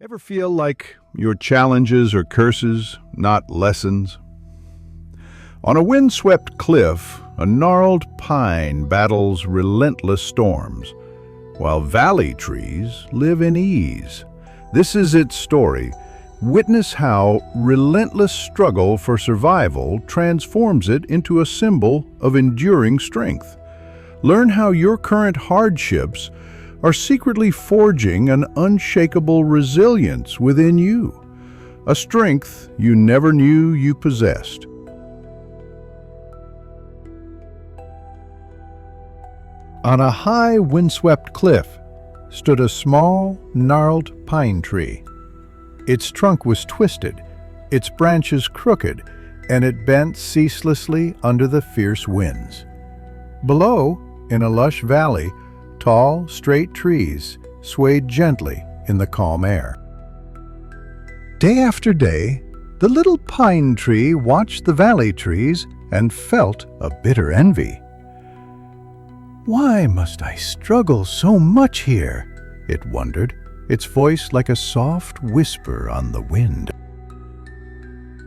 Ever feel like your challenges are curses, not lessons? On a windswept cliff, a gnarled pine battles relentless storms, while valley trees live in ease. This is its story. Witness how relentless struggle for survival transforms it into a symbol of enduring strength. Learn how your current hardships are secretly forging an unshakable resilience within you, a strength you never knew you possessed. On a high windswept cliff stood a small, gnarled pine tree. Its trunk was twisted, its branches crooked, and it bent ceaselessly under the fierce winds. Below, in a lush valley, tall, straight trees swayed gently in the calm air. Day after day, the little pine tree watched the valley trees and felt a bitter envy. "Why must I struggle so much here?" it wondered, its voice like a soft whisper on the wind.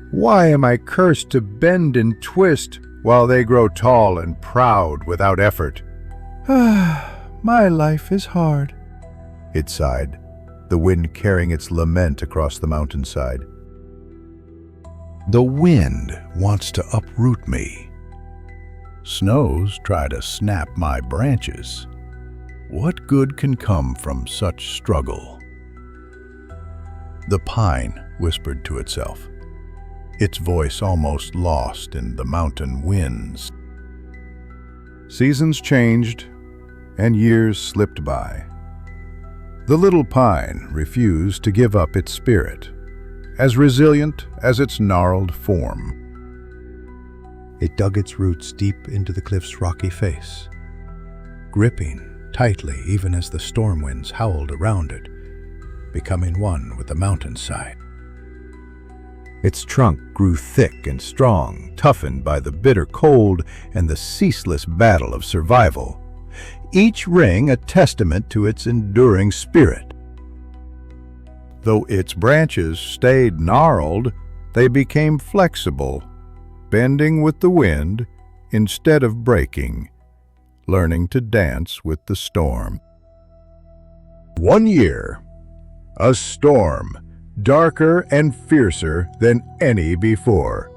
"Why am I cursed to bend and twist while they grow tall and proud without effort? My life is hard," it sighed, the wind carrying its lament across the mountainside. "The wind wants to uproot me. Snows try to snap my branches. What good can come from such struggle?" The pine whispered to itself, its voice almost lost in the mountain winds. Seasons changed, and years slipped by. The little pine refused to give up its spirit, as resilient as its gnarled form. It dug its roots deep into the cliff's rocky face, gripping tightly even as the storm winds howled around it, becoming one with the mountainside. Its trunk grew thick and strong, toughened by the bitter cold and the ceaseless battle of survival, each ring a testament to its enduring spirit. Though its branches stayed gnarled, they became flexible, bending with the wind instead of breaking, learning to dance with the storm. One year, a storm, darker and fiercer than any before,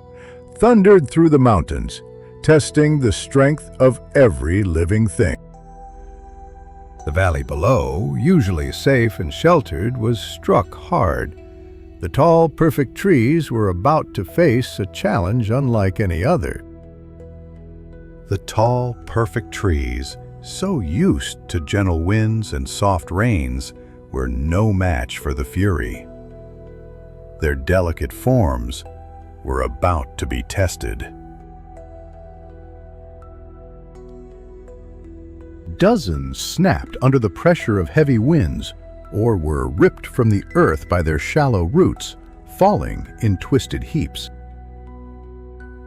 thundered through the mountains, testing the strength of every living thing. The valley below, usually safe and sheltered, was struck hard. The tall, perfect trees were about to face a challenge unlike any other. The tall, perfect trees, so used to gentle winds and soft rains, were no match for the fury. Their delicate forms were about to be tested. Dozens snapped under the pressure of heavy winds, or were ripped from the earth by their shallow roots, falling in twisted heaps.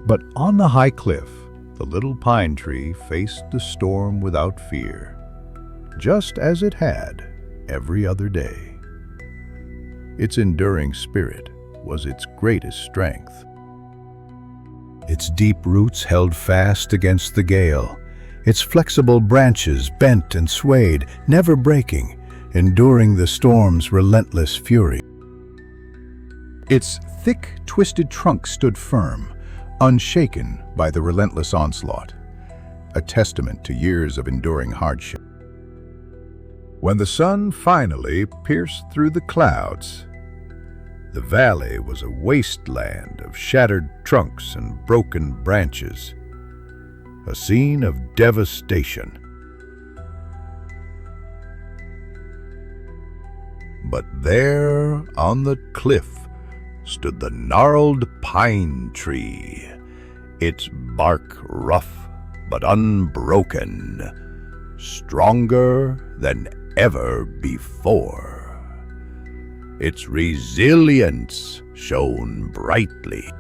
But on the high cliff, the little pine tree faced the storm without fear, just as it had every other day. Its enduring spirit was its greatest strength. Its deep roots held fast against the gale, its flexible branches bent and swayed, never breaking, enduring the storm's relentless fury. Its thick, twisted trunk stood firm, unshaken by the relentless onslaught, a testament to years of enduring hardship. When the sun finally pierced through the clouds, the valley was a wasteland of shattered trunks and broken branches, a scene of devastation. But there on the cliff stood the gnarled pine tree, its bark rough but unbroken, stronger than ever before. Its resilience shone brightly.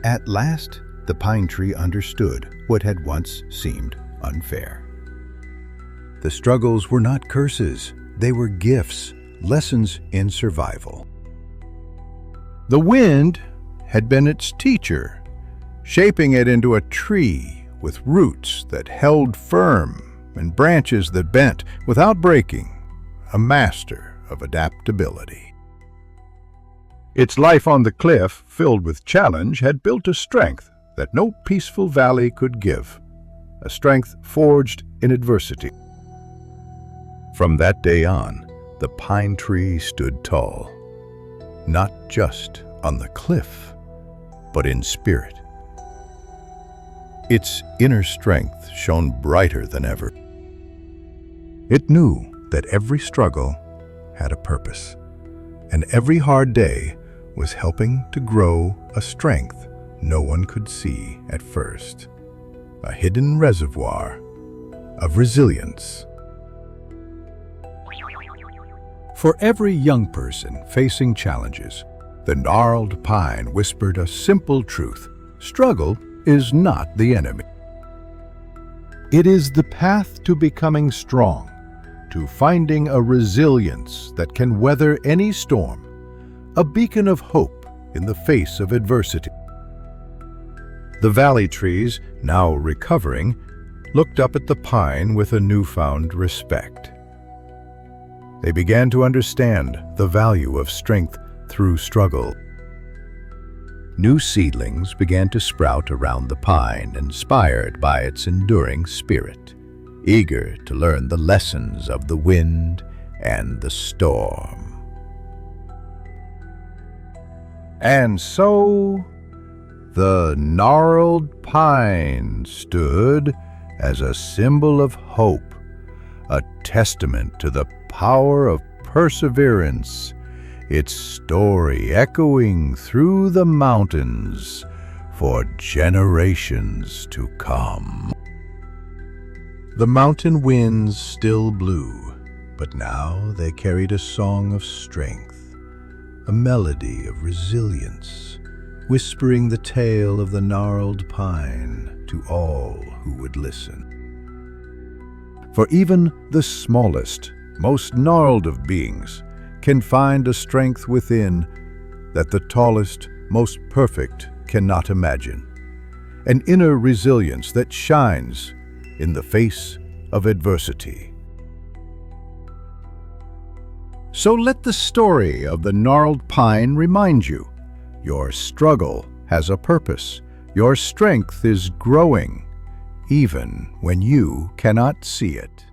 At last, the pine tree understood what had once seemed unfair. The struggles were not curses, they were gifts, Lessons in Survival. The wind had been its teacher, shaping it into a tree with roots that held firm and branches that bent without breaking, a master of adaptability. Its life on the cliff, filled with challenge, had built a strength that no peaceful valley could give, a strength forged in adversity. From that day on, the pine tree stood tall, not just on the cliff, but in spirit. Its inner strength shone brighter than ever. It knew that every struggle had a purpose, and every hard day was helping to grow a strength no one could see at first, a hidden reservoir of resilience. For every young person facing challenges, the gnarled pine whispered a simple truth: struggle is not the enemy. It is the path to becoming strong, to finding a resilience that can weather any storm, a beacon of hope in the face of adversity. The valley trees, now recovering, looked up at the pine with a newfound respect. They began to understand the value of strength through struggle. New seedlings began to sprout around the pine, inspired by its enduring spirit, eager to learn the lessons of the wind and the storm. And so, the gnarled pine stood as a symbol of hope, a testament to the power of perseverance, its story echoing through the mountains for generations to come. The mountain winds still blew, but now they carried a song of strength, a melody of resilience, whispering the tale of the gnarled pine to all who would listen. For even the smallest, most gnarled of beings can find a strength within that the tallest, most perfect cannot imagine, an inner resilience that shines in the face of adversity. So let the story of the gnarled pine remind you, your struggle has a purpose, your strength is growing, even when you cannot see it.